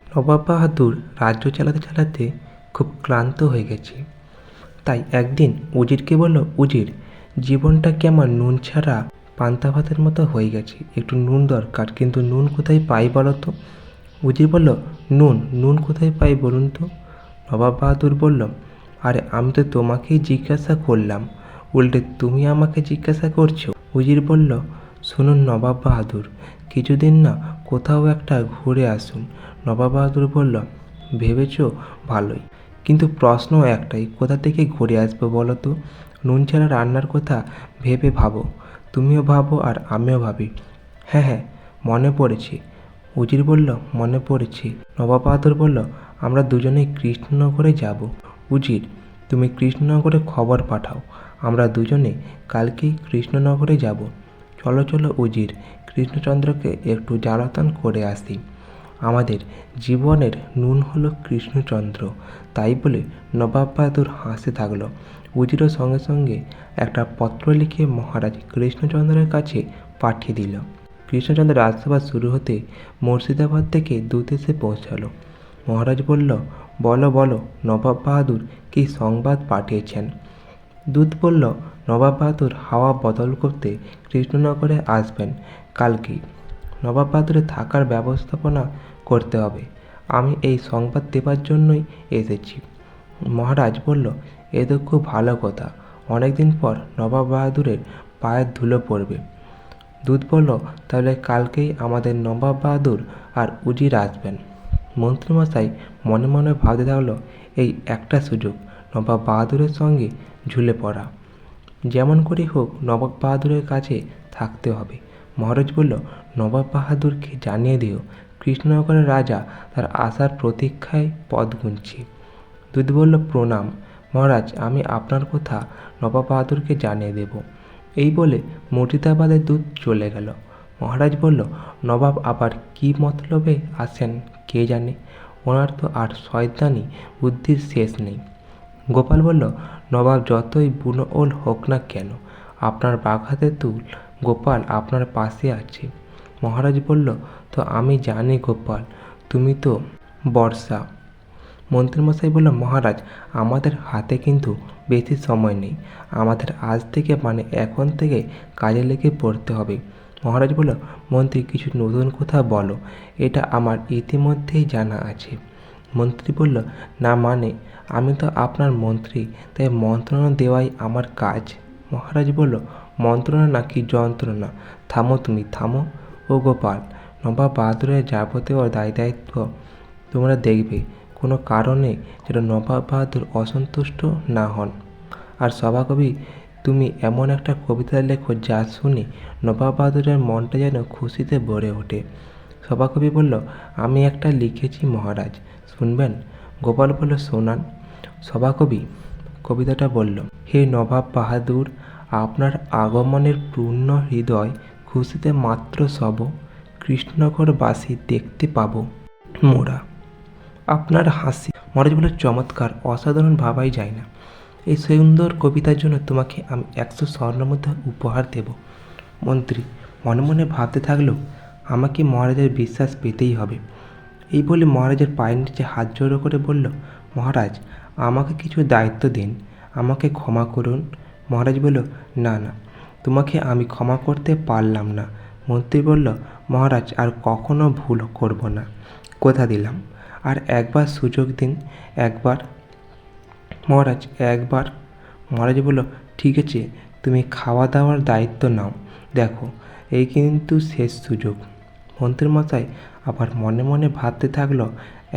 নবাব বাহাদুর রাজ্য চালাতে চালাতে খুব ক্লান্ত হয়ে গেছে। তাই একদিন উজিরকে বলল, উজির, জীবনটা কেমন নুন ছাড়া পান্তা ভাতের মতো হয়ে গেছে, একটু নুন দরকার, কিন্তু নুন কোথায় পাই বলো তো? উজির বলল, নুন নুন কোথায় পাই বলুন তো? নবাব বাহাদুর বলল, আরে আমি তো তোমাকেই জিজ্ঞাসা করলাম, উল্টে তুমি আমাকে জিজ্ঞাসা করছো। উজির বলল, শুনুন নবাব বাহাদুর, কিছুদিন না কোথাও একটা ঘুরে আসুন। নবাব বাহাদুর বলল, ভেবেছ ভালোই, কিন্তু প্রশ্ন একটাই, কোথা থেকে ঘুরে আসবো বলো তো? নুন ছাড়া রান্নার কথা ভেবে ভাবো, তুমিও ভাবো আর আমিও ভাবি। হ্যাঁ হ্যাঁ, মনে পড়েছে। উজির বলল, মনে পড়েছে। নবাব বাহাদুর বলল, আমরা দুজনেই কৃষ্ণনগরে যাব। উজির, তুমি কৃষ্ণনগরে খবর পাঠাও, আমরা দুজনে কালকেই কৃষ্ণনগরে যাব। চলো চলো উজির, কৃষ্ণচন্দ্রকে একটু জ্বালাতন করে আসি। আমাদের জীবনের নুন হলো কৃষ্ণচন্দ্র। তাই বলে নবাব বাহাদুর হাসতে থাকলো। উজিরও সঙ্গে সঙ্গে একটা পত্র লিখে মহারাজ কৃষ্ণচন্দ্রের কাছে পাঠিয়ে দিল। কৃষ্ণচন্দ্রের রাজসভা শুরু হতে মুর্শিদাবাদ থেকে দূত এসে পৌঁছালো। মহারাজ বলল, বলো বলো নবাব বাহাদুর কী সংবাদ পাঠিয়েছেন? দূত বলল, নবাব বাহাদুর হাওয়া বদল করতে কৃষ্ণনগরে আসবেন কালকেই। নবাব বাহাদুরের থাকার ব্যবস্থাপনা করতে হবে। আমি এই সংবাদ দেবার জন্যই এসেছি। মহারাজ বলল, এ তো খুব ভালো কথা, অনেকদিন পর নবাব বাহাদুরের পায়ের ধুলো পড়বে। দূত বলল, তাহলে কালকেই আমাদের নবাব বাহাদুর আর উজির আসবেন। মন্ত্রীমশাই মনে মনে ভাবতে থাকলো, এই একটা সুযোগ নবাব বাহাদুরের সঙ্গে ঝুলে পড়া। যেমন করে হোক নবাব বাহাদুরের কাছে থাকতে হবে। মহারাজ বলল, নবাব বাহাদুরকে জানিয়ে দিও কৃষ্ণনগরের রাজা তার আসার প্রতীক্ষায় পথ গুনছে। দূত বলল, প্রণাম মহারাজ, আমি আপনার কথা নবাব বাহাদুরকে জানিয়ে দেব। এই বলে মুর্শিদাবাদের দূত চলে গেল। মহারাজ বলল, নবাব আবার কী মতলবে আসেন কে জানে, ওনার তো আর শয়তানি বুদ্ধির শেষ নেই। গোপাল বলল, নবাব যতই বুনো ওল হোক না কেন, আপনার বাঘাতে তুল গোপাল আপনার পাশে আছে। মহারাজ বলল, তো আমি জানি গোপাল, তুমি তো বর্ষা। মন্ত্রীমশাই বলল, মহারাজ আমাদের হাতে কিন্তু বেশি সময় নেই, আমাদের আজ থেকে মানে এখন থেকে কাজে লেগে পড়তে হবে। মহারাজ বলল, মন্ত্রী কিছু নতুন কথা বলো, এটা আমার ইতিমধ্যেই জানা আছে। মন্ত্রী বলল, না মানে আমি তো আপনার মন্ত্রী, তাই মন্ত্রণা দেওয়াই আমার কাজ। মহারাজ বলল, মন্ত্রণা নাকি যন্ত্রণা? থামো তুমি থামো। ও গোপাল, নবাব বাহাদুরের যাবতীয় দায় দায়িত্ব তোমরা দেখবে, কোনো কারণে যেন নবাব বাহাদুর অসন্তুষ্ট না হন। আর সভাকবি তুমি এমন একটা কবিতা লেখো যা শুনে নবাব বাহাদুরের মনটা যেন খুশিতে ভরে ওঠে। সভাকবি বলল, আমি একটা লিখেছি মহারাজ, শুনবেন? গোপাল বলল, শোনান। সভাকবি কবিতাটা বলল, হে নবাব বাহাদুর, আপনার আগমনের পূর্ণ হৃদয় খুশিতে মাত্র সব, কৃষ্ণনগরবাসী দেখতে পাবো মোরা আপনার হাসি। মহারাজ বলল, চমৎকার, অসাধারণ, ভাবাই যায় না। এই সুন্দর কবিতার জন্য তোমাকে আমি 100 স্বর্ণমুদ্রা উপহার দেব। মন্ত্রী মনে মনে ভাবতে থাকলো, আমাকে মহারাজের বিশ্বাস পেতেই হবে। এই বলে মহারাজের পায়ের নিচে হাত জড়ো করে বলল, মহারাজ আমাকে কিছু দায়িত্ব দিন, আমাকে ক্ষমা করুন। মহারাজ বলল, না না, তোমাকে আমি ক্ষমা করতে পারলাম না। মন্ত্রী বলল, মহারাজ আর কখনো ভুল করব না, কথা দিলাম। আর একবার সুযোগ দিন, একবার মহারাজ, একবার। মহারাজ বলল, ঠিক আছে, তুমি খাওয়া দাওয়ার দায়িত্ব নাও, দেখো এই কিন্তু শেষ সুযোগ। মন্ত্রীমশাই আবার মনে মনে ভাবতে থাকলো,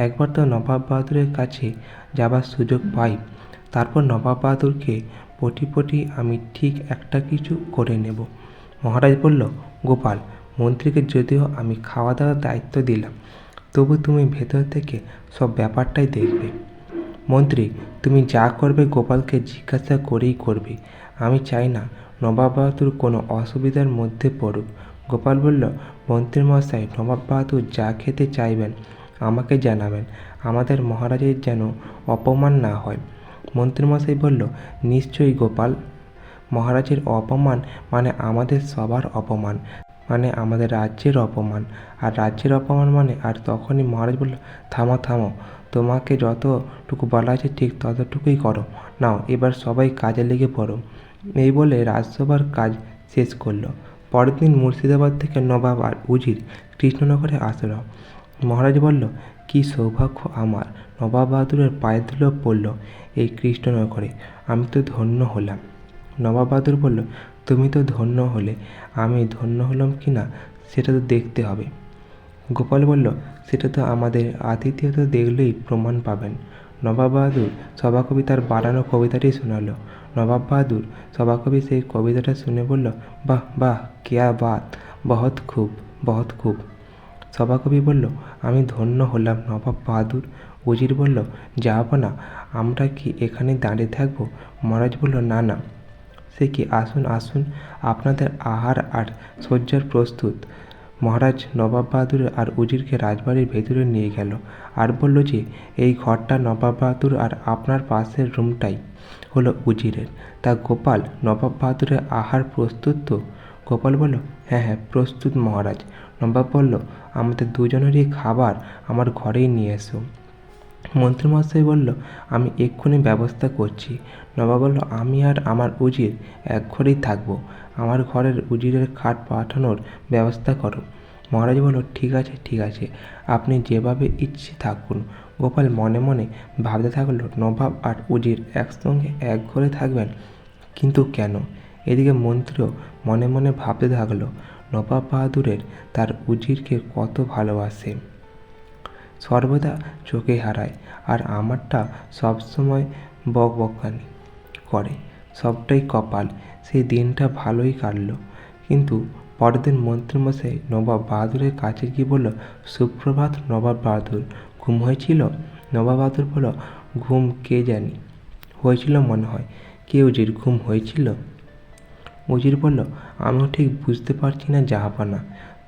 একবার তো নবাব বাহাদুরের কাছে যাবার সুযোগ পাই, তারপর নবাব বাহাদুরকে পটি আমি ঠিক একটা কিছু করে নেব। মহারাজ বলল, গোপাল, মন্ত্রীকে যদিও আমি খাওয়া দাওয়ার দায়িত্ব দিলাম, তবু তুমি ভেতর থেকে সব ব্যাপারটাই দেখবে। মন্ত্রী, তুমি যা করবে গোপালকে জিজ্ঞাসা করেই করবে, আমি চাই না নবাব বাহাদুর কোনো অসুবিধার মধ্যে পড়ুক। গোপাল বলল, মন্ত্রীমশাই, নবাব বাহাদুর যা খেতে চাইবেন আমাকে জানাবেন, আমাদের মহারাজের যেন অপমান না হয়। মন্ত্রীমশাই বলল, নিশ্চয়ই গোপাল, মহারাজের অপমান মানে আমাদের সবার অপমান, মানে আমাদের রাজ্যের অপমান, আর রাজ্যের অপমান মানে। আর তখনই মহারাজ বলল, থামো থামো, তোমাকে যতটুকু বলা আছে ঠিক ততটুকুই করো। নাও এবার সবাই কাজে লেগে পড়ো। এই বলে রাজসভার কাজ শেষ করলো। পরের দিন মুর্শিদাবাদ থেকে নবাব আর উজির কৃষ্ণনগরে আসলো। মহারাজ বলল, কি সৌভাগ্য আমার, নবাব বাহাদুরের পায়ের ধুলো পড়ল এই কৃষ্ণনগরে, আমি তো ধন্য হলাম। নবাব বাহাদুর বলল, তুমি তো ধন্য হলে, আমি ধন্য হলাম কি না সেটা তো দেখতে হবে। গোপাল বলল, সেটা তো আমাদের আতিথেয়তা দেখলেই প্রমাণ পাবেন। নবাব বাহাদুর সভাকবি তার বানানো কবিতাটি শোনালো। নবাব বাহাদুর সভাকবি সেই কবিতাটা শুনে বলল, বাহ বাহ, কেয়া বাত, বহুত খুব, বহুত খুব। সভাকবি বলল, আমি ধন্য হলাম নবাব বাহাদুর। উজির বলল, যাব না, আমরা কি এখানে দাঁড়িয়ে থাকবো? মহারাজ বলল, না না, সে কি, আসুন আসুন, আপনাদের আহার আর শয্যার প্রস্তুত। মহারাজ নবাব বাহাদুর আর উজিরকে রাজবাড়ির ভেতরে নিয়ে গেল আর বলল যে, এই ঘরটা নবাব বাহাদুর আর আপনার পাশের রুমটাই হলো উজিরের। তা গোপাল, নবাব বাহাদুরের আহার প্রস্তুত তো? গোপাল বলল, হ্যাঁ হ্যাঁ প্রস্তুত মহারাজ। নবাব বলল, আমাদের দুজনেরই খাবার আমার ঘরেই নিয়ে এসো। মন্ত্রীমশাই বলল, আমি এক্ষুনি ব্যবস্থা করছি। নবাব বলল, আমি আর আমার উজির এক ঘরেই থাকবো, আমার ঘরের উজিরের খাট পাঠানোর ব্যবস্থা করো। মহারাজ বলল, ঠিক আছে ঠিক আছে, আপনি যেভাবে ইচ্ছে থাকুন। গোপাল মনে মনে ভাবতে থাকলো, নবাব আর উজির একসঙ্গে এক ঘরে থাকবেন, কিন্তু কেন? এদিকে মন্ত্রীও মনে মনে ভাবতে থাকলো, নবাব বাহাদুরের তার উজিরকে কত ভালোবাসে, সর্বদা চোখে হারায়, আর আমারটা সবসময় বকবকানি করে, সবটাই কপাল। সেই দিনটা ভালোই কাটল। কিন্তু পরের দিন মন্ত্রীমশাই নবাব বাহাদুরের কাছে গিয়ে বলল, সুপ্রভাত নবাব বাহাদুর, ঘুম হয়েছিল? নবাব বাহাদুর বলল, ঘুম কে জানি, হয়েছিল মনে হয়। কে উজির, ঘুম হয়েছিল? উজির বলল, আমিও ঠিক বুঝতে পারছি না জাহাপানা,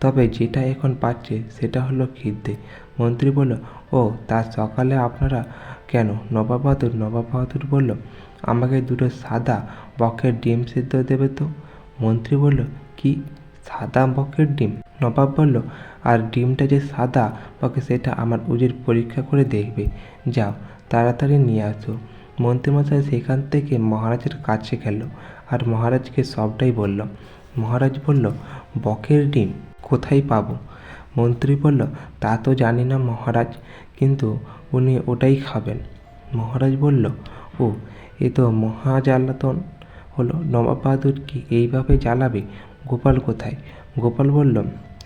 তবে যেটা এখন পাচ্ছে সেটা হলো খিদে। মন্ত্রী বলল, ও তা সকালে আপনারা কেন? নবাব বাহাদুর বলল, আমাকে দুটো সাদা বকের ডিম সেদ্ধ দেবে তো। মন্ত্রী বলল, কি, সাদা বকের ডিম? নবাব বলল, আর ডিমটা যে সাদা বকে সেটা আমার উজির পরীক্ষা করে দেখবে, যাও তাড়াতাড়ি নিয়ে আসো। মন্ত্রীমশাই সেখান থেকে মহারাজের কাছে গেল আর মহারাজকে সবটাই বলল। মহারাজ বলল, বকের ডিম কোথায় পাবো? মন্ত্রী বলল, তা তো জানি না মহারাজ, কিন্তু উনি ওটাই খাবেন। মহারাজ বলল, ও, এ তো মহা জ্বালাতন হলো, নবাব বাহাদুর কি এইভাবে জ্বালাবে? গোপাল কোথায়? গোপাল বলল,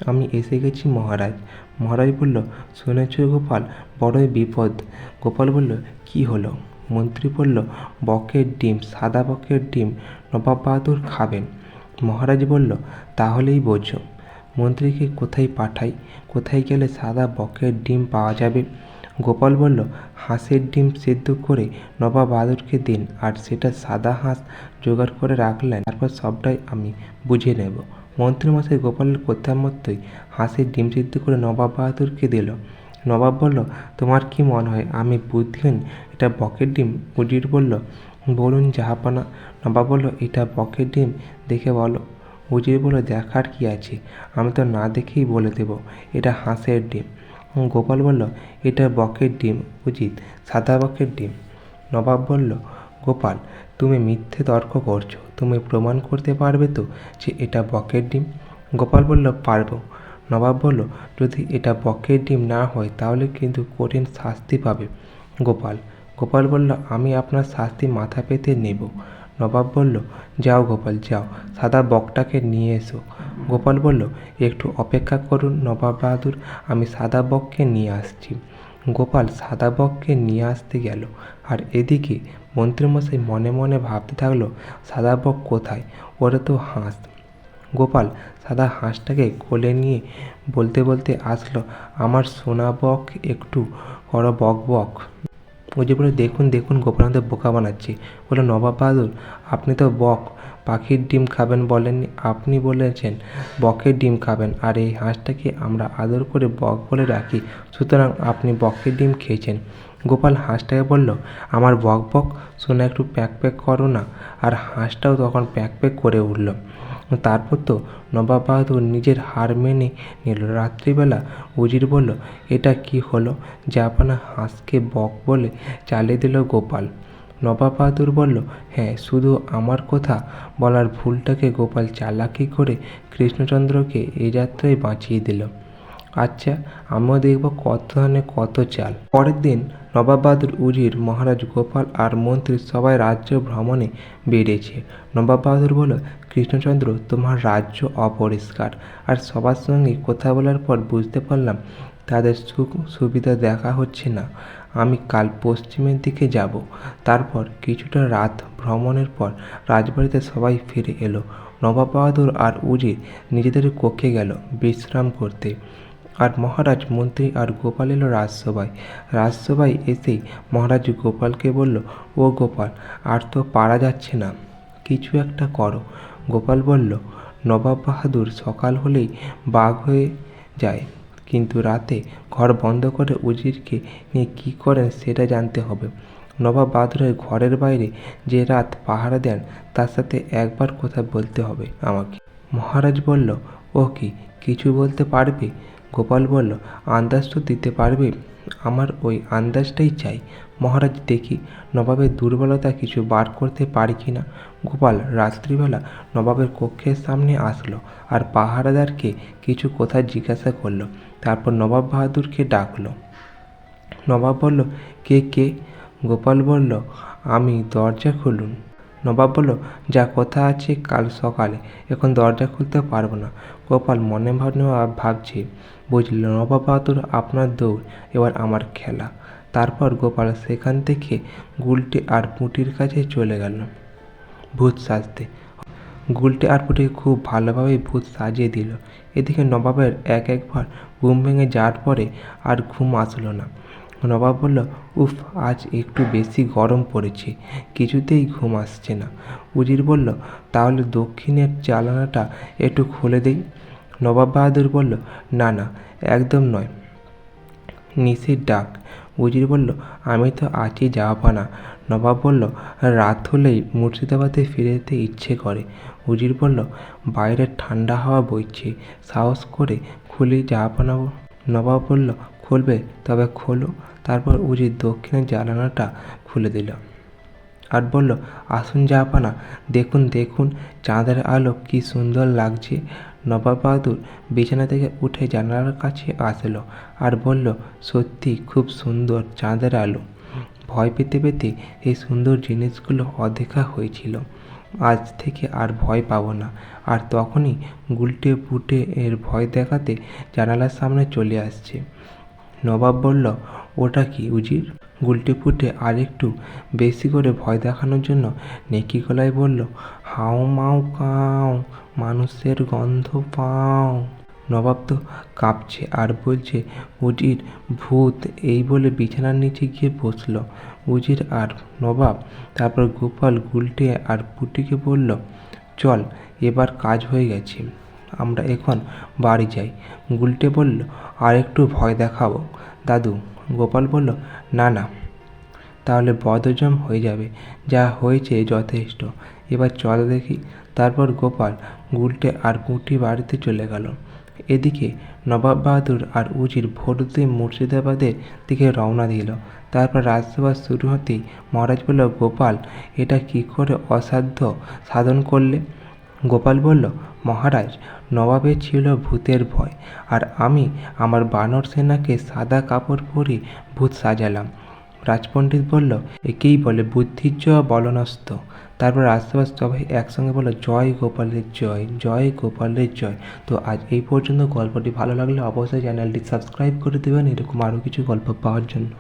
আমি এসে গেছি মহারাজ। মহারাজ বলল, শুনেছ গোপাল, বড়ই বিপদ। গোপাল বলল, কি হলো? মন্ত্রী বলল, বকের ডিম, সাদা বকের ডিম নবাব বাহাদুর খাবেন। মহারাজ বলল, তাহলেই বোঝো। মন্ত্রীকে কোথায় পাঠাই? কোথায় গেলে সাদা বকের ডিম পাওয়া যাবে? গোপাল বলল, হাঁসের ডিম সেদ্ধ করে নবাব বাহাদুরকে দিন, আর সেটা সাদা হাঁস জোগাড় করে রাখলেন, তারপর সবটাই আমি বুঝে নেব। মন্ত্রীমশাই গোপালের কথা মতোই হাঁসের ডিম সিদ্ধ করে নবাব বাহাদুরকে দিল। নবাব বলল, তোমার কি মনে হয় আমি বুদ্ধিহীন? এটা বকের ডিম। উজির বলল, বলুন জাহাপানা। নবাব বলল, এটা বকের ডিম, দেখে বলো। উজির বলল, দেখার কি আছে, আমি তো না দেখেই বলে দেব এটা হাঁসের ডিম। গোপাল বলল, এটা বকের ডিম উজিত, সাদা বকের ডিম। নবাব বলল, গোপাল, তুমি মিথ্যে তর্ক করছো, তুমি প্রমাণ করতে পারবে তো যে এটা বকের ডিম? গোপাল বলল, পারবো। নবাব বলল, যদি এটা বকের ডিম না হয় তাহলে কিন্তু কঠিন শাস্তি পাবে। গোপাল বলল, আমি আপনার শাস্তি মাথা পেতে নেব। নবাব বলল, যাও গোপাল যাও, সাদা বকটাকে নিয়ে এসো। গোপাল বলল, একটু অপেক্ষা করুন নবাব বাহাদুর, আমি সাদা বককে নিয়ে আসছি। গোপাল সাদা বককে নিয়ে আসতে গেল, আর এদিকে মন্ত্রীমশাই মনে মনে ভাবতে থাকলো, সাদা বক কোথায়, ওরা তো হাঁস। গোপাল সাদা হাঁসটাকে কোলে নিয়ে বলতে বলতে আসলো, আমার সোনা বক, একটু করো বক বক। উজির বলে, দেখুন দেখুন, গোপাল আমাদের বোকা বানাচ্ছে। বলে, নবাব বাহাদুর, আপনি তো বক পাখির ডিম খাবেন বলেননি, আপনি বলেছেন বকের ডিম খাবেন, আর এই হাঁসটাকে আমরা আদর করে বক বলে রাখি, সুতরাং আপনি বকের ডিম খেয়েছেন। গোপাল হাঁসটাকে বলল, আমার বক বক শোনা একটু প্যাক প্যাক করো না। আর হাঁসটাও তখন প্যাক প্যাক করে উঠল। তারপর তো নবাব বাহাদুর নিজের হার মেনে নিল। রাত্রিবেলা উজির বলল, এটা কি হলো? জাপানা হাঁসকে বক বলে চালিয়ে দিল গোপাল। নবাব বাহাদুর বলল, হ্যাঁ, শুধু আমার কথা বলার ভুলটাকে গোপাল চালাকি করে কৃষ্ণচন্দ্রকে এই যাত্রায় বাঁচিয়ে দিল। আচ্ছা, আমিও দেখব কত ধানে কত চাল। পরের দিন নবাব বাহাদুর, উজির, মহারাজ গোপাল আর মন্ত্রী সবাই রাজ্য ভ্রমণে বেরিয়েছে। নবাব বাহাদুর বলল, কৃষ্ণচন্দ্র, তোমার রাজ্য অপরিষ্কার, আর সবার সঙ্গে কথা বলার পর বুঝতে পারলাম তাদের সুখ সুবিধা দেখা হচ্ছে না। আমি কাল পশ্চিমের দিকে যাব। তারপর কিছুটা রাত ভ্রমণের পর রাজবাড়িতে সবাই ফিরে এলো। নবাব বাহাদুর আর উজির নিজেদের কক্ষে গেল বিশ্রাম করতে, আর মহারাজ, মন্ত্রী আর গোপাল এলো রাজসভায়। রাজসভায় এসেই মহারাজ গোপালকে বলল, ও গোপাল, আর তো পারা যাচ্ছে না, কিছু একটা করো। গোপাল বলল, নবাব বাহাদুর সকাল হলেই বাঘ হয়ে যায়, কিন্তু রাতে ঘর বন্ধ করে উজিরকে নিয়ে কী করেন সেটা জানতে হবে। নবাব বাহাদুরের ঘরের বাইরে যে রাত পাহারা দেন তার সাথে একবার কথা বলতে হবে আমাকে। মহারাজ বলল, ও কি, কিছু বলতে পারবে? গোপাল বলল, আন্দাজ তো দিতে পারবে? আমার ওই আন্দাজটাই চাই। মহারাজ, দেখি নবাবের দুর্বলতা কিছু বার করতে পারি কি না। গোপাল রাত্রিবেলা নবাবের কক্ষের সামনে আসলো আর পাহারাদারকে কিছু কথা জিজ্ঞাসা করলো। তারপর নবাব বাহাদুরকে ডাকলো। নবাব বলল, কে কে? গোপাল বলল, আমি, দরজা খুলুন। নবাব বলল, যা কথা আছে কাল সকালে, এখন দরজা খুলতে পারবো না। গোপাল মনে মনে ভাবছে, বুঝল, নবাব বাহাদুর আপনার দৌড়, এবার আমার খেলা। তারপর গোপাল সেখান থেকে গুলটে আর পুঁটির কাছে চলে গেল ভূত সাজতে। গুলটে আর পুঁটিকে খুব ভালোভাবে ভূত সাজিয়ে দিল। এদিকে নবাবের একবার ঘুম ভেঙে যাওয়ার পরে আর ঘুম আসলো না। নবাব বলল, উফ, আজ একটু বেশি গরম পড়েছে, কিছুতেই ঘুম আসছে না। উজির বলল, তাহলে দক্ষিণের জানালাটা একটু খুলে দেই। নবাব বাহাদুর বলল, না না, একদম নয়, নিষেধ ডাক। উজির বলল, আমি তো আছি জাহাপানা। নবাব বলল, রাত হলেই মুর্শিদাবাদে ফিরে যেতে ইচ্ছে করে। উজির বলল, বাইরে ঠান্ডা হাওয়া বইছে, সাহস করে খুলি জাহাপানা। নবাব বলল, খুলবে? তবে খোলো। তারপর উজির দক্ষিণের জানালাটা খুলে দিল আর বলল, আসুন জাহাপানা, দেখুন দেখুন চাঁদের আলো কি সুন্দর লাগছে। নবাব বাহাদুর বিছানা থেকে উঠে জানালার কাছে আসলো আর বলল, সত্যি খুব সুন্দর চাঁদের আলো। ভয় পেতে পেতে এই সুন্দর জিনিসগুলো অদেখা হয়েছিল। আজ থেকে আর ভয় পাবো না। আর তখনই গুলটে পুটে এর ভয় দেখাতে জানালার সামনে চলে আসছে। নবাব বলল, ওটা কি উজির? গুলটে পুটে আর একটু বেশি করে ভয় দেখানোর জন্য নেকি গলায় বলল, হাউ মাউ কাউ, মানুষের গন্ধ পাও। নবাব তো কাঁপছে আর বলছে, উজির, ভূত। এই বলে বিছানার নিচে গিয়ে বসল উজির আর নবাব। তারপর গোপাল গুলটে আর পুটিকে বলল, চল, এবার কাজ হয়ে গেছে, আমরা এখন বাড়ি যাই। গুলটে বলল, আর একটু ভয় দেখাবো দাদু? গোপাল বলল, না না, তাহলে বদহজম হয়ে যাবে, যা হয়েছে যথেষ্ট, এবার চল দেখি। তারপর গোপাল, গুলটে আর পুঁটি বাড়িতে চলে গেল। এদিকে নবাব বাহাদুর আর উজির ভোরতে মুর্শিদাবাদের দিকে রওনা দিল। তারপর রাজসভা শুরু হতেই মহারাজ বলল, গোপাল, এটা কি করে অসাধ্য সাধন করলে? গোপাল বলল, মহারাজ, নবাবের ছিল ভূতের ভয়, আর আমি আমার বানর সেনাকে সাদা কাপড় পরে ভূত সাজালাম। রাজপণ্ডিত বলল, একেই বলে বুদ্ধির জয় বলনস্ত। তারপর রাজসভার সবাই একসঙ্গে বলল, জয় গোপালের জয়, জয় গোপালের জয়। তো আজ এই পর্যন্ত। গল্পটি ভালো লাগলে অবশ্যই চ্যানেলটি সাবস্ক্রাইব করে দেবেন এরকম আরও কিছু গল্প পাওয়ার জন্য।